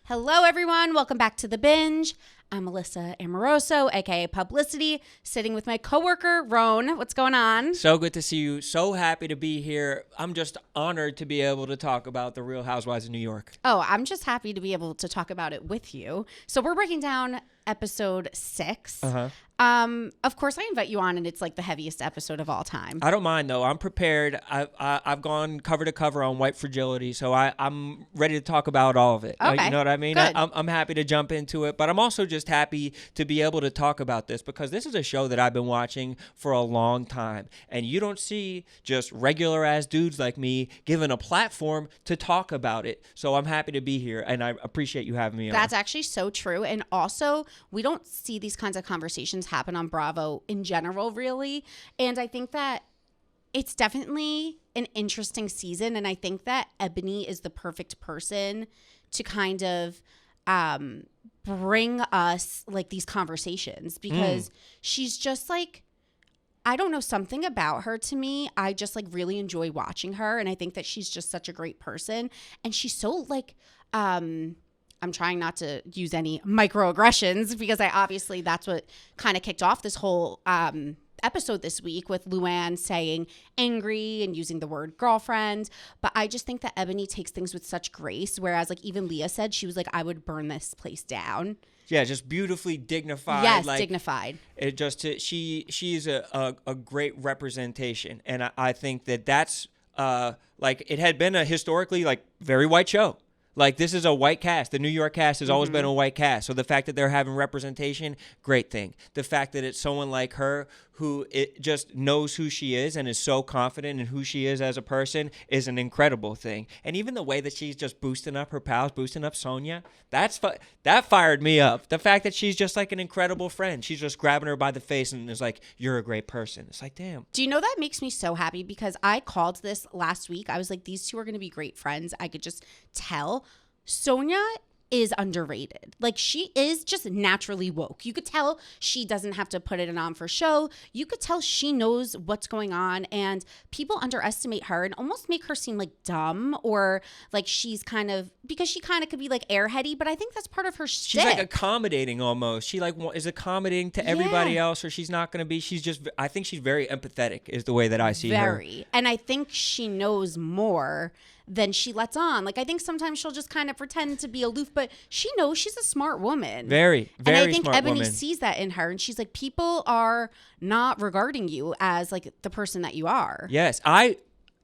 Hello, everyone. Welcome back to The Binge. I'm Alyssa Amoroso, aka Publicity, sitting with my coworker, Rone. What's going on? So good to see you. So happy to be here. I'm just honored to be able to talk about the Real Housewives of New York. Oh, I'm just happy to be able to talk about it with you. So we're breaking down episode 6. Of course, I invite you on, and it's like the heaviest episode of all time. I don't mind, though. I'm prepared. I've gone cover to cover on white fragility, so I'm ready to talk about all of it. Okay. You know what I mean? Good. I'm happy to jump into it, but I'm also just happy to be able to talk about this because this is a show that I've been watching for a long time, and you don't see just regular-ass dudes like me given a platform to talk about it. So I'm happy to be here, and I appreciate you having me on. That's actually so true. And also, we don't see these kinds of conversations happen on Bravo in general, really. And I think that it's definitely an interesting season. And I think that Ebony is the perfect person to kind of bring us like these conversations because she's just like, I don't know, something about her to me. I just like really enjoy watching her. And I think that she's just such a great person. And she's so like, I'm trying not to use any microaggressions because obviously that's what kind of kicked off this whole episode this week with Luann saying angry and using the word girlfriend. But I just think that Ebony takes things with such grace. Whereas like even Leah said, she was like, I would burn this place down. Yeah, just beautifully dignified. Yes, like, dignified. It just she's a great representation, and I think that's like it had been a historically like very white show. Like, this is a white cast. The New York cast has always been a white cast. So the fact that they're having representation, great thing. The fact that it's someone like her who it just knows who she is and is so confident in who she is as a person is an incredible thing. And even the way that she's just boosting up her pals, boosting up Sonia, that fired me up. The fact that she's just like an incredible friend. She's just grabbing her by the face and is like, you're a great person. It's like, damn. Do you know that makes me so happy because I called this last week. I was like, these two are going to be great friends. I could just tell. Sonia is underrated. Like, she is just naturally woke. You could tell she doesn't have to put it on for show. You could tell she knows what's going on, and people underestimate her and almost make her seem like dumb or like she's kind of, because she kind of could be like airheady, but I think that's part of her shtick. She's like accommodating almost. She like is accommodating to everybody else, or she's not going to be. She's just, I think she's very empathetic is the way that I see her. Very. And I think she knows more than she lets on. Like, I think sometimes she'll just kind of pretend to be aloof, but she knows she's a smart woman. Very, very And I think smart Ebony woman. sees that in her, and she's like, people are not regarding you as like the person that you are. Yes,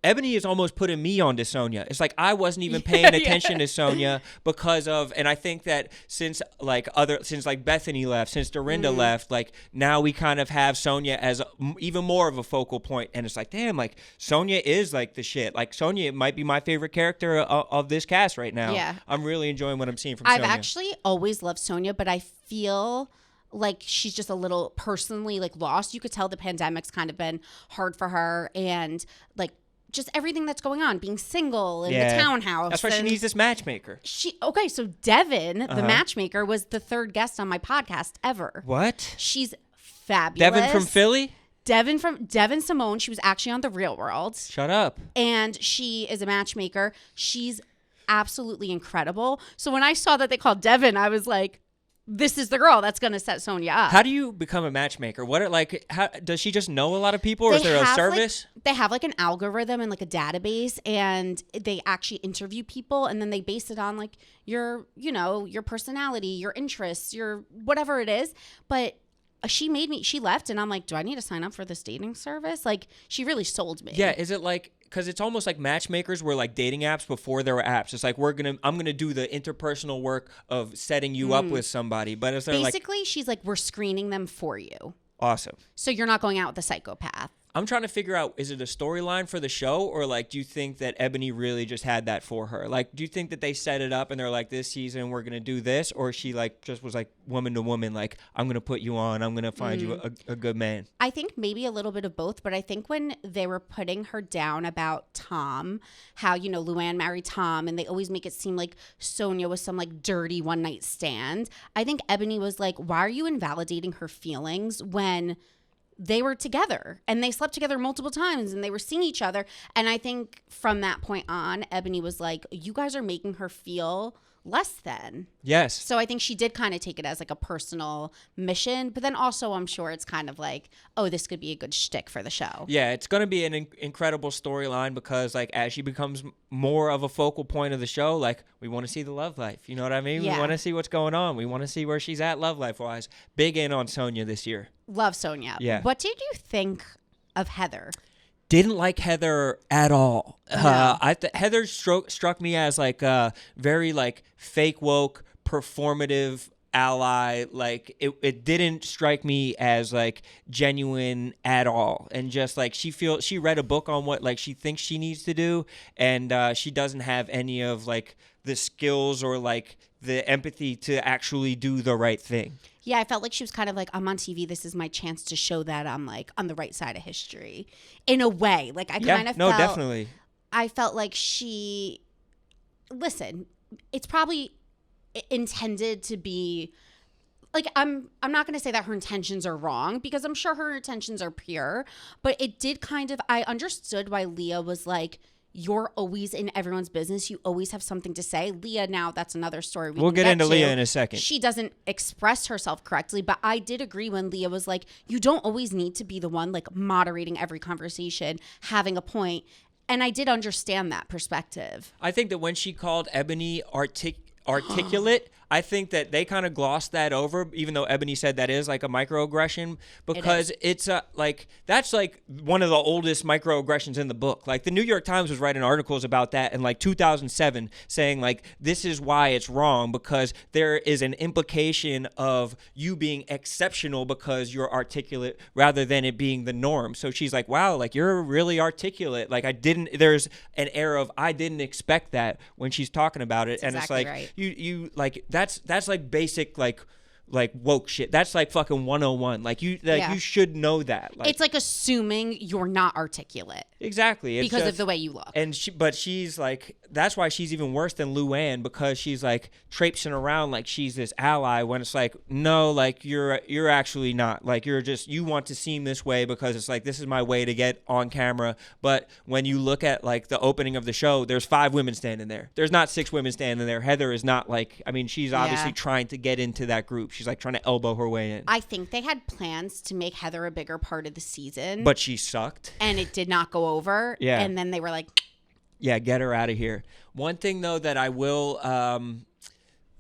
Ebony is almost putting me onto Sonia. It's like I wasn't even paying attention to Sonia because of, and I think that since Bethany left, since Dorinda left, like now we kind of have Sonia as even more of a focal point, and it's like, damn, like Sonia is like the shit. Like Sonia might be my favorite character of this cast right now. Yeah, I'm really enjoying what I'm seeing from I've Sonia. actually always loved Sonia, but I feel like she's just a little personally like lost. You could tell the pandemic's kind of been hard for her, and like just everything that's going on, being single in the townhouse. That's why she needs this matchmaker. Okay, so Devin, the matchmaker, was the third guest on my podcast ever. What? She's fabulous. Devin from Philly? Devin Simone. She was actually on The Real World. Shut up. And she is a matchmaker. She's absolutely incredible. So when I saw that they called Devin, I was like, this is the girl that's going to set Sonia up. How do you become a matchmaker? How does she just know a lot of people, or is there a service? They have like an algorithm and like a database, and they actually interview people, and then they base it on like your personality, your interests, your whatever it is. But she left, and I'm like, do I need to sign up for this dating service? Like, she really sold me. Yeah, is it like, because it's almost like matchmakers were like dating apps before there were apps. It's like I'm gonna do the interpersonal work of setting you up with somebody. But it's basically, she's like, we're screening them for you. Awesome. So you're not going out with a psychopath. I'm trying to figure out, is it a storyline for the show, or like, do you think that Ebony really just had that for her? Like, do you think that they set it up and they're like, this season we're going to do this? Or she like just was like woman to woman, like, I'm going to put you on, I'm going to find you a good man? I think maybe a little bit of both, but I think when they were putting her down about Tom, how, Luann married Tom, and they always make it seem like Sonia was some like dirty one night stand. I think Ebony was like, why are you invalidating her feelings when they were together and they slept together multiple times and they were seeing each other? And I think from that point on, Ebony was like, you guys are making her feel less than. Yes. So I think she did kind of take it as like a personal mission, but then also I'm sure it's kind of like, oh, this could be a good shtick for the show. Yeah, it's going to be an incredible storyline because like as she becomes more of a focal point of the show, like we want to see the love life. You know what I mean? Yeah. We want to see what's going on. We want to see where she's at love life wise. Big in on Sonia this year. Love Sonia. Yeah. What did you think of Heather? Didn't like Heather at all. No. Heather struck me as like a very like fake woke, performative ally. Like it didn't strike me as like genuine at all. And just like she read a book on what like she thinks she needs to do, and she doesn't have any of like the skills or like the empathy to actually do the right thing. Yeah, I felt like she was kind of like, I'm on TV. This is my chance to show that I'm like on the right side of history in a way. Like I kind of felt. No, definitely. I felt like listen, it's probably intended to be like, I'm not going to say that her intentions are wrong because I'm sure her intentions are pure, but it did kind of, I understood why Leah was like, you're always in everyone's business. You always have something to say. Leah, now that's another story. We'll get into Leah in a second. She doesn't express herself correctly, but I did agree when Leah was like, you don't always need to be the one like moderating every conversation, having a point. And I did understand that perspective. I think that when she called Ebony articulate, I think that they kind of glossed that over, even though Ebony said that is like a microaggression, because it's like that's like one of the oldest microaggressions in the book. Like the New York Times was writing articles about that in like 2007, saying like this is why it's wrong, because there is an implication of you being exceptional because you're articulate rather than it being the norm. So she's like, wow, like you're really articulate. Like there's an air of I didn't expect that when she's talking about it. That's and exactly it's like right. you like that's like basic like woke shit. That's like fucking 101. Like you should know that. Like, it's like assuming you're not articulate. Exactly. It's because of the way you look. And she's like, that's why she's even worse than Luann, because she's like traipsing around like she's this ally when it's like, no, like you're actually not. Like you want to seem this way because it's like, this is my way to get on camera. But when you look at like the opening of the show, there's 5 women standing there. There's not 6 women standing there. Heather is not like, I mean, she's obviously trying to get into that group. She's like trying to elbow her way in. I think they had plans to make Heather a bigger part of the season. But she sucked. And it did not go over. Yeah. And then they were like, yeah, get her out of here. One thing though that I will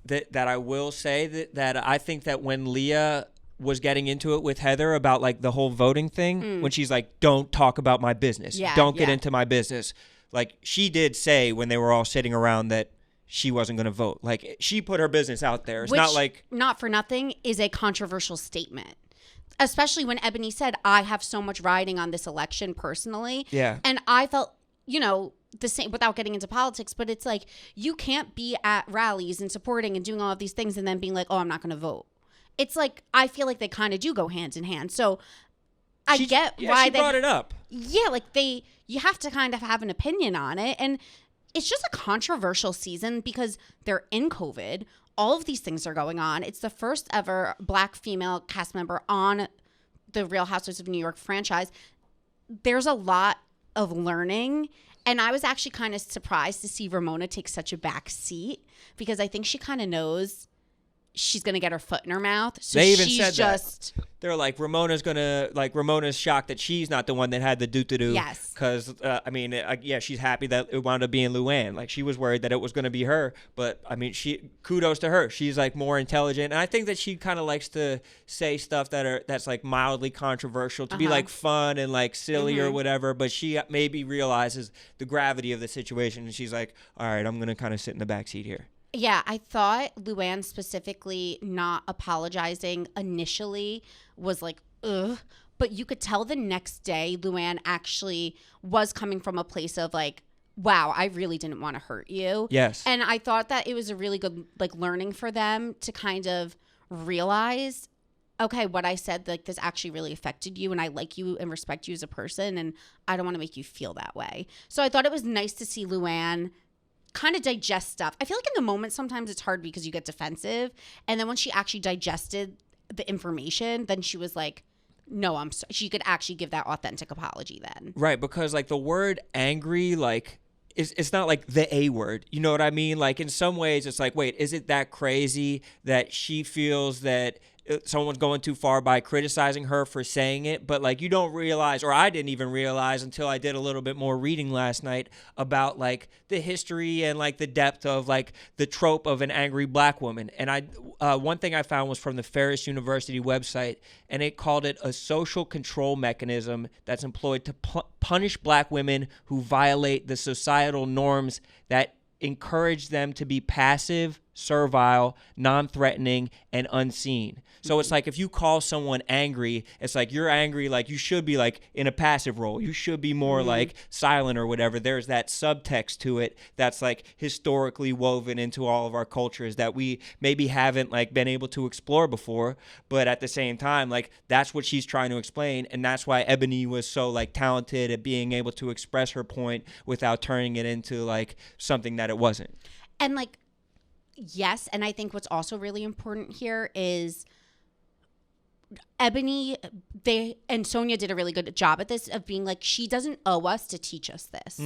that I will say that I think that when Leah was getting into it with Heather about like the whole voting thing, when she's like, don't talk about my business. Don't get into my business. Like she did say when they were all sitting around that she wasn't going to vote. Like she put her business out there. It's not like, not for nothing, is a controversial statement. Especially when Ebony said, I have so much riding on this election personally. Yeah. And I felt, the same, without getting into politics, but it's like, you can't be at rallies and supporting and doing all of these things and then being like, oh, I'm not going to vote. It's like, I feel like they kind of do go hand in hand. So I get why she brought it up. Yeah. Like you have to kind of have an opinion on it. And it's just a controversial season because they're in COVID. All of these things are going on. It's the first ever Black female cast member on the Real Housewives of New York franchise. There's a lot of learning. And I was actually kind of surprised to see Ramona take such a back seat because I think she kind of knows she's going to get her foot in her mouth. So they even she's said just that. They're like, Ramona's shocked that she's not the one that had the doo-doo-doo. Yes. Because, she's happy that it wound up being Luann. Like, she was worried that it was going to be her. But, I mean, kudos to her. She's, like, more intelligent. And I think that she kind of likes to say stuff that's, like, mildly controversial to be, like, fun and, like, silly or whatever. But she maybe realizes the gravity of the situation. And she's like, all right, I'm going to kind of sit in the backseat here. Yeah, I thought Luann specifically not apologizing initially was like, ugh. But you could tell the next day Luann actually was coming from a place of like, wow, I really didn't want to hurt you. Yes. And I thought that it was a really good like learning for them to kind of realize, okay, what I said, like this actually really affected you and I like you and respect you as a person and I don't want to make you feel that way. So I thought it was nice to see Luann kind of digest stuff. I feel like in the moment sometimes it's hard because you get defensive. And then when she actually digested the information, then she was like, no, she could actually give that authentic apology then. Right, because like the word angry, like it's not like the A word. You know what I mean? Like in some ways it's like, wait, is it that crazy that she feels that someone's going too far by criticizing her for saying it? But like you don't realize, or I didn't even realize until I did a little bit more reading last night about like the history and like the depth of like the trope of an angry black woman. And one thing I found was from the Ferris University website, and it called it a social control mechanism that's employed to punish black women who violate the societal norms that encourage them to be passive, servile, non-threatening, and unseen. So it's like if you call someone angry, it's like you're angry, like you should be like in a passive role. You should be more like silent or whatever. There's that subtext to it that's like historically woven into all of our cultures that we maybe haven't like been able to explore before. But at the same time, like that's what she's trying to explain. And that's why Ebony was so like talented at being able to express her point without turning it into like something that it wasn't. And like, yes, and I think what's also really important here is Ebony, and Sonia did a really good job at this of being like, she doesn't owe us to teach us this.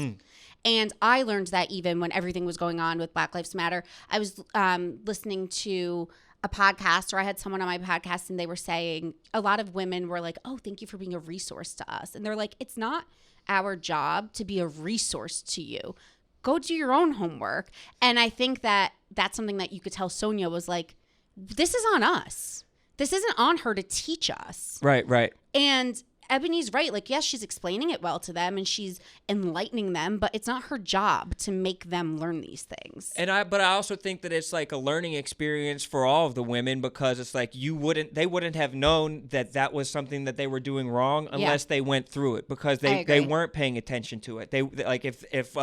And I learned that even when everything was going on with Black Lives Matter. I was listening to a podcast, or I had someone on my podcast, and they were saying a lot of women were like, oh, thank you for being a resource to us. And they're like, it's not our job to be a resource to you. Go do your own homework. And I think that that's something that you could tell Sonia was like, this is on us. This isn't on her to teach us. Right. And Ebony's right. Like, yes, she's explaining it well to them and she's enlightening them, but it's not her job to make them learn these things. But I also think that it's like a learning experience for all of the women, because it's like they wouldn't have known that was something that they were doing wrong unless they went through it, because they weren't paying attention to it. They like if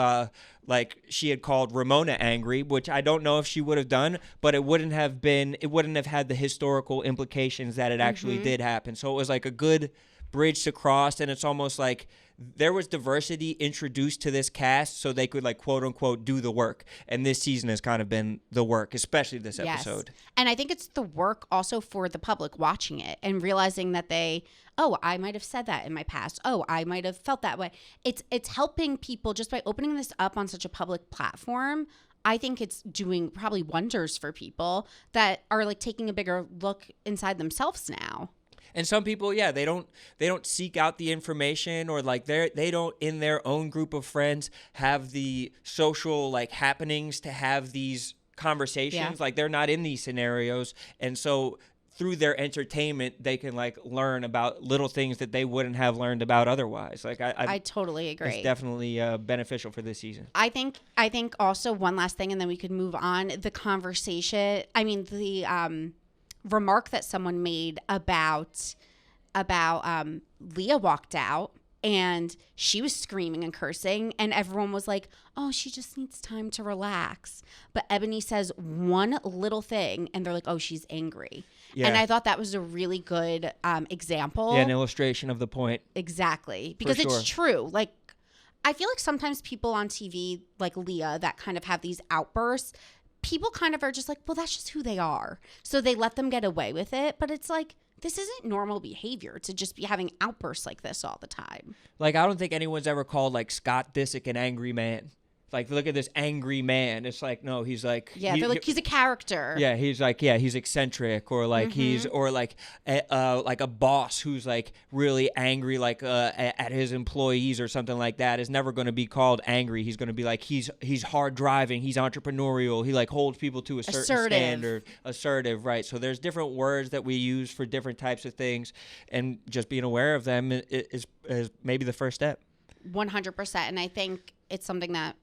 like she had called Ramona angry, which I don't know if she would have done, but it wouldn't have had the historical implications that it actually did happen. So it was like a good bridge to cross, and it's almost like there was diversity introduced to this cast so they could like quote unquote do the work, and this season has kind of been the work, especially this episode. And I think it's the work also for the public watching it and realizing that I might have said that in my past. Oh, I might have felt that way. It's helping people just by opening this up on such a public platform. I think it's doing probably wonders for people that are like taking a bigger look inside themselves now. And some people, they don't seek out the information, or like they don't in their own group of friends have the social like happenings to have these conversations. Like they're not in these scenarios, and so through their entertainment, they can like learn about little things that they wouldn't have learned about otherwise. Like I totally agree. It's definitely beneficial for this season. I think also one last thing, and then we could move on. The conversation. I mean the remark that someone made about Leah walked out and she was screaming and cursing, and everyone was like, oh, she just needs time to relax. But Ebony says one little thing and they're like, oh, she's angry. Yeah. And I thought that was a really good example. Yeah, an illustration of the point. Exactly. Because it's true. Like, I feel like sometimes people on TV like Leah that kind of have these outbursts, people kind of are just like, well, that's just who they are. So they let them get away with it. But it's like, this isn't normal behavior to just be having outbursts like this all the time. Like, I don't think anyone's ever called like Scott Disick an angry man. Like, look at this angry man. It's like, no, he's like... Yeah, they're like, he's a character. Yeah, he's like, he's eccentric, or like or like a boss who's like really angry, like at his employees or something like that, is never going to be called angry. He's going to be like, he's hard driving, he's entrepreneurial, he like holds people to a certain standard. Assertive, right. So there's different words that we use for different types of things, and just being aware of them is maybe the first step. 100%. And I think it's something that,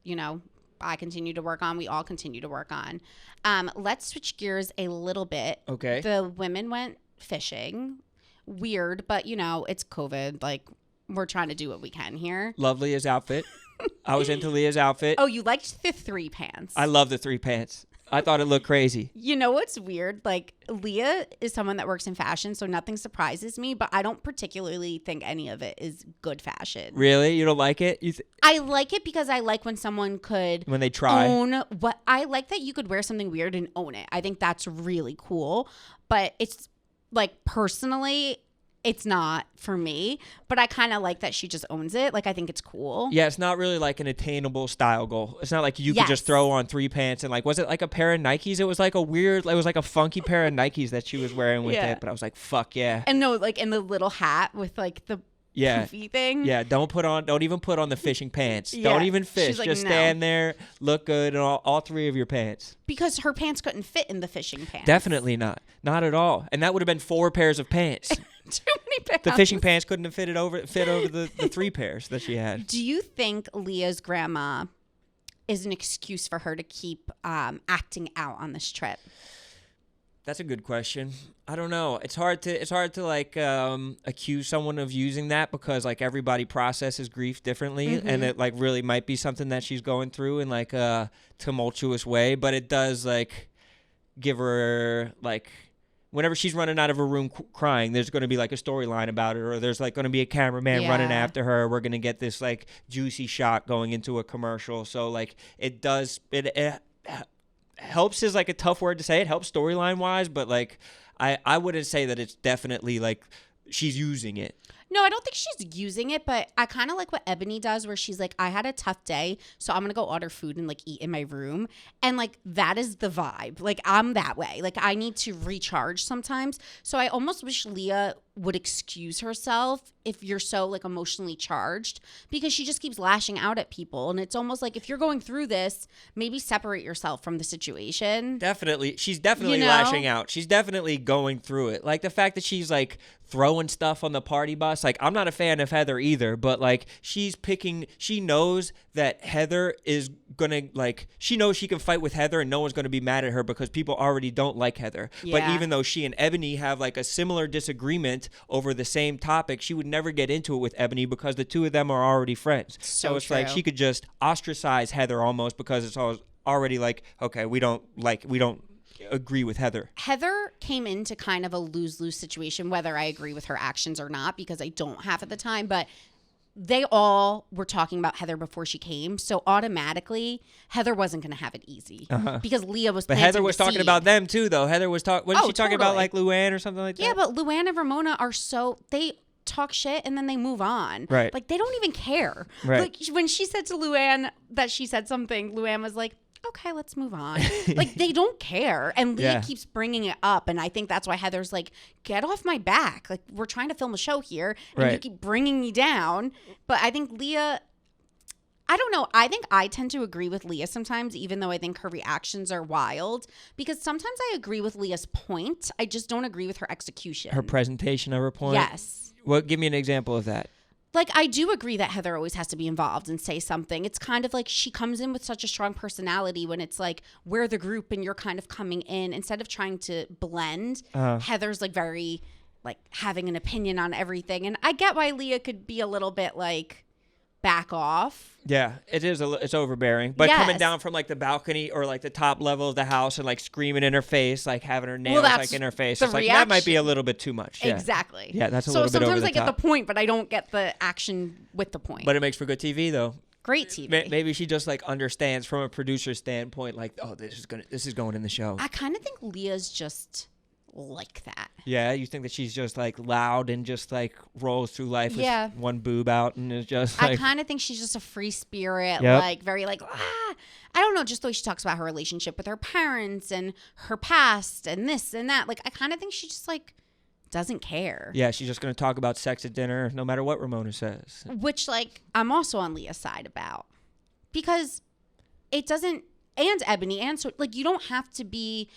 I continue to work on. We all continue to work on. Let's switch gears a little bit. Okay. The women went fishing. Weird, but, it's COVID. Like, we're trying to do what we can here. Love Leah's outfit. I was into Leah's outfit. Oh, you liked the 3 pants. I love the 3 pants. I thought it looked crazy. You know what's weird? Like, Leah is someone that works in fashion, so nothing surprises me, but I don't particularly think any of it is good fashion. Really? You don't like it? I like it because I like when someone could... When they try. I like that you could wear something weird and own it. I think that's really cool. But it's, like, personally, it's not for me, but I kind of like that she just owns it. Like, I think it's cool. Yeah, it's not really like an attainable style goal. It's not like you could Yes. just throw on 3 pants and like, was it like a pair of Nikes? It was like a funky pair of Nikes that she was wearing with Yeah. it. But I was like, fuck yeah. And no, like in the little hat with like the poofy thing. Yeah, don't even put on the fishing pants. Yeah. Don't even fish. She's like, just no. stand there, look good in all 3 of your pants. Because her pants couldn't fit in the fishing pants. Definitely not. Not at all. And that would have been 4 pairs of pants. Too many pants. The fishing pants couldn't have fit over the 3 pairs that she had. Do you think Leah's grandma is an excuse for her to keep acting out on this trip? That's a good question. I don't know. It's hard to like accuse someone of using that because like everybody processes grief differently, and it like really might be something that she's going through in like a tumultuous way. But it does like give her like whenever she's running out of her room crying, there's going to be like a storyline about it, or there's like going to be a cameraman running after her. We're going to get this like juicy shot going into a commercial. So like it helps is like a tough word to say. It helps storyline wise, but like I wouldn't say that it's definitely like she's using it. No, I don't think she's using it, but I kind of like what Ebony does where she's like, I had a tough day, so I'm going to go order food and like eat in my room. And like that is the vibe. Like I'm that way. Like I need to recharge sometimes. So I almost wish Leah would excuse herself if you're so like emotionally charged, because she just keeps lashing out at people. And it's almost like if you're going through this, maybe separate yourself from the situation. Definitely. She's definitely lashing out. She's definitely going through it. Like the fact that she's like throwing stuff on the party bus. Like I'm not a fan of Heather either, but like she knows that Heather is going to like, she knows she can fight with Heather and no one's going to be mad at her because people already don't like Heather. Yeah. But even though she and Ebony have like a similar disagreement over the same topic, she would never get into it with Ebony because the two of them are already friends. So it's true. like she could just ostracize Heather almost because it's already like, okay, we don't agree with Heather. Heather came into kind of a lose-lose situation, whether I agree with her actions or not, because I don't half at the time, but they all were talking about Heather before she came, so automatically Heather wasn't going to have it easy because Leah was. But Heather was talking about them too, though. Heather was talking. Wasn't she talking about like Luann or something like that? Yeah, but Luann and Ramona are they talk shit and then they move on. Right. Like they don't even care. Right. Like when she said to Luann that she said something, Luann was like, okay, let's move on. Like they don't care. And Leah keeps bringing it up. And I think that's why Heather's like, get off my back. Like we're trying to film a show here and you keep bringing me down. But I think Leah, I don't know. I think I tend to agree with Leah sometimes, even though I think her reactions are wild, because sometimes I agree with Leah's point. I just don't agree with her execution. Her presentation of her point? Yes. Well, give me an example of that. Like, I do agree that Heather always has to be involved and say something. It's kind of like she comes in with such a strong personality when it's like, we're the group and you're kind of coming in. Instead of trying to blend, Heather's like very, like, having an opinion on everything. And I get why Leah could be a little bit like, back off. Yeah, it's overbearing. But coming down from like the balcony or like the top level of the house and like screaming in her face, like having her nails like in her face. It's like that might be a little bit too much. Yeah. Exactly. Yeah, that's a little bit over the top. So sometimes I get the point, but I don't get the action with the point. But it makes for good TV though. Great TV. Maybe she just like understands from a producer's standpoint, like, oh, this is going in the show. I kind of think Leah's just like that. Yeah, you think that she's just like loud and just like rolls through life with one boob out and is just like, I kind of think she's just a free spirit, like very like, I don't know, just the way she talks about her relationship with her parents and her past and this and that. Like, I kind of think she just like doesn't care. Yeah, she's just going to talk about sex at dinner no matter what Ramona says. Which like I'm also on Leah's side about, because it doesn't, and Ebony, and so like you don't have to be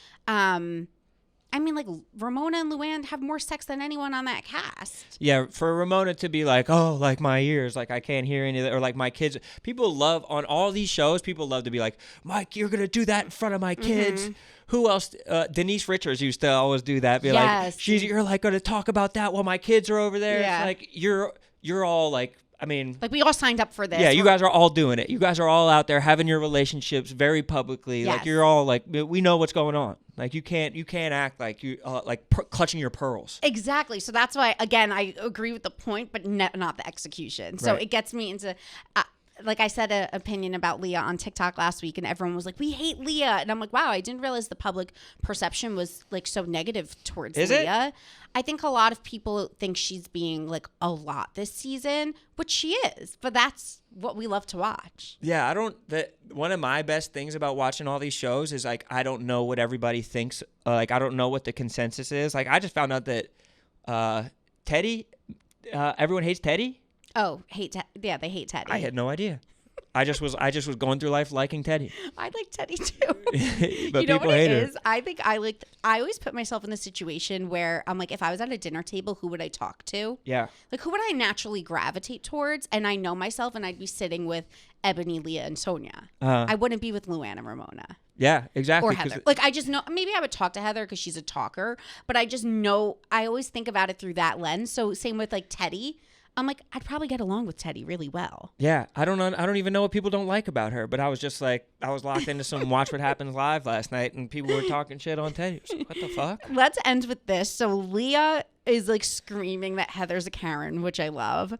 I mean, like, Ramona and Luann have more sex than anyone on that cast. Yeah, for Ramona to be like, oh, like my ears, like I can't hear any of that, or like my kids. People love, on all these shows, people love to be like, Mike, you're going to do that in front of my kids. Who else? Denise Richards used to always do that. Be like, you're like going to talk about that while my kids are over there. Yeah. It's like, you're all like, I mean, like we all signed up for this. Yeah, you guys are all doing it. You guys are all out there having your relationships very publicly. Yes. Like you're all like, we know what's going on. Like you can't act like you clutching your pearls. Exactly. So that's why, again, I agree with the point, but not the execution. So it gets me into like I said an opinion about Leah on TikTok last week, and everyone was like, we hate Leah. And I'm like, wow, I didn't realize the public perception was like so negative towards Leah. I think a lot of people think she's being like a lot this season, which she is, but that's what we love to watch. Yeah, one of my best things about watching all these shows is like, I don't know what everybody thinks. Like, I don't know what the consensus is. Like, I just found out that Teddy, everyone hates Teddy. Oh, yeah, they hate Teddy. I had no idea. I just was going through life liking Teddy. I like Teddy too. But you know people what hate it her. is? I always put myself in the situation where I'm like, if I was at a dinner table, who would I talk to? Yeah. Like, who would I naturally gravitate towards? And I know myself, and I'd be sitting with Ebony, Leah, and Sonia. I wouldn't be with Luann and Ramona. Yeah, exactly. Or Heather. Like, I just know, maybe I would talk to Heather because she's a talker, but I just know, I always think about it through that lens. So same with like Teddy. I'm like, I'd probably get along with Teddy really well. Yeah, I don't know. I don't even know what people don't like about her. But I was just like, I was locked into some Watch What Happens Live last night, and people were talking shit on Teddy. So what the fuck? Let's end with this. So Leah is like screaming that Heather's a Karen, which I love.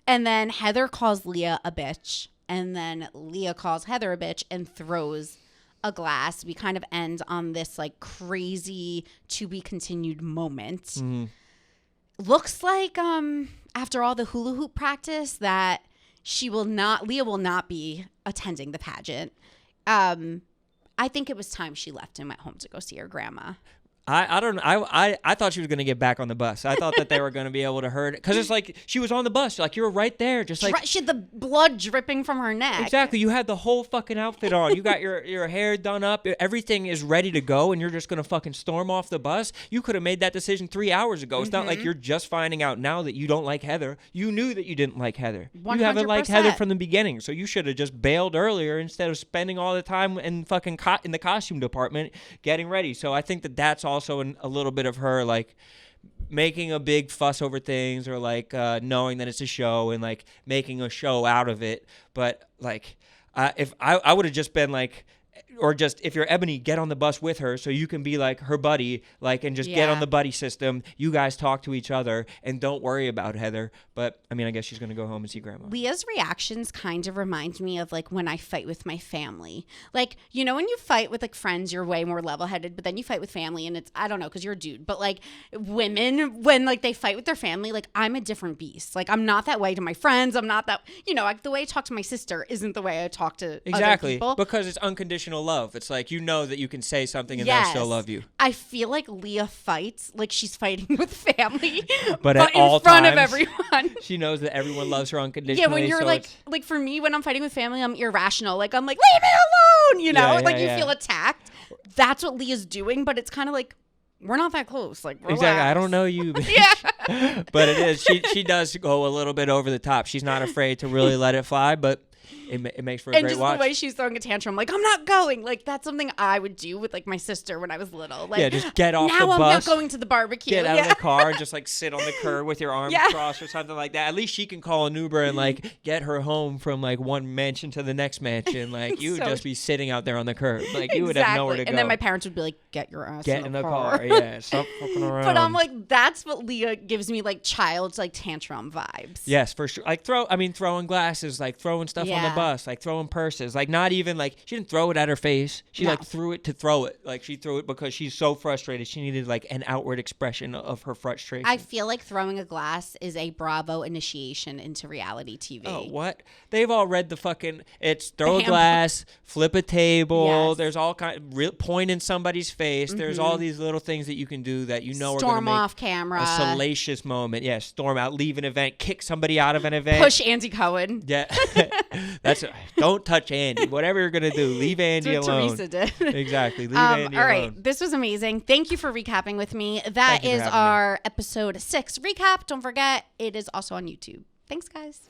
And then Heather calls Leah a bitch. And then Leah calls Heather a bitch and throws a glass. We kind of end on this like crazy to be continued moment. Mm-hmm. Looks like after all the hula hoop practice that Leah will not be attending the pageant. I think it was time she left and went home to go see her grandma. I don't know. I thought she was going to get back on the bus. I thought that they were going to be able to hurt it. Because it's like she was on the bus. Like, you were right there. Just like she had the blood dripping from her neck. Exactly. You had the whole fucking outfit on. You got your hair done up. Everything is ready to go. And you're just going to fucking storm off the bus. You could have made that decision 3 hours ago. It's not like you're just finding out now that you don't like Heather. You knew that you didn't like Heather. 100%. You haven't liked Heather from the beginning. So you should have just bailed earlier instead of spending all the time in fucking in the costume department getting ready. So I think that that's also a little bit of her like making a big fuss over things, or like knowing that it's a show and like making a show out of it. But like if I would have just been like, or just if you're Ebony, get on the bus with her so you can be like her buddy, like, and just get on the buddy system. You guys talk to each other and don't worry about Heather. But I mean, I guess she's going to go home and see grandma. Leah's reactions kind of remind me of like when I fight with my family. Like, you know, when you fight with like friends, you're way more level-headed, but then you fight with family and it's, I don't know, because you're a dude, but like women, when like they fight with their family, like I'm a different beast. Like I'm not that way to my friends. I'm not that, you know, like the way I talk to my sister isn't the way I talk to other people. Because it's unconditional love. It's like, you know that you can say something and they'll still love you. I feel like Leah fights like she's fighting with family, but at in all front times, of everyone. She knows that everyone loves her unconditionally. Yeah, when you're so like for me, when I'm fighting with family, I'm irrational. Like I'm like, leave me alone, you know? You feel attacked. That's what Leah's doing, but it's kind of like, we're not that close. Like, relax. Exactly. I don't know you, bitch. Yeah. But it is. She does go a little bit over the top. She's not afraid to really let it fly, but it makes for a great watch. And just the way she's throwing a tantrum, like, I'm not going. Like, that's something I would do with, like, my sister when I was little. Like, yeah, just get off the bus. Now I'm not going to the barbecue. Get out of the car and just, like, sit on the curb with your arms crossed or something like that. At least she can call an Uber and, like, get her home from, like, one mansion to the next mansion. Like, you would just be sitting out there on the curb. Like, you would have nowhere to go. And then my parents would be like, get your ass in the car. Yeah, stop fucking around. But I'm like, that's what Leah gives me, like, child's, like, tantrum vibes. Yes, for sure. Like, throwing glasses, like, throwing stuff on the bus, like, throwing purses. Like, not even like, she didn't throw it at her face. She like threw it to throw it. Like, she threw it because she's so frustrated. She needed like an outward expression of her frustration. I feel like throwing a glass is a Bravo initiation into reality TV. Oh, what? They've all read the fucking, it's throw a glass, flip a table. Yes. There's all kind of point in somebody's face. Mm-hmm. There's all these little things that you can do that you know are going to make off camera. A salacious moment. Yeah, storm out, leave an event, kick somebody out of an event. Push Andy Cohen. Yeah. Don't touch Andy. Whatever you're going to do, leave Andy alone. Teresa did. Exactly. Leave Andy all alone. Right. This was amazing. Thank you for recapping with me. That is our episode 6 recap. Don't forget, it is also on YouTube. Thanks, guys.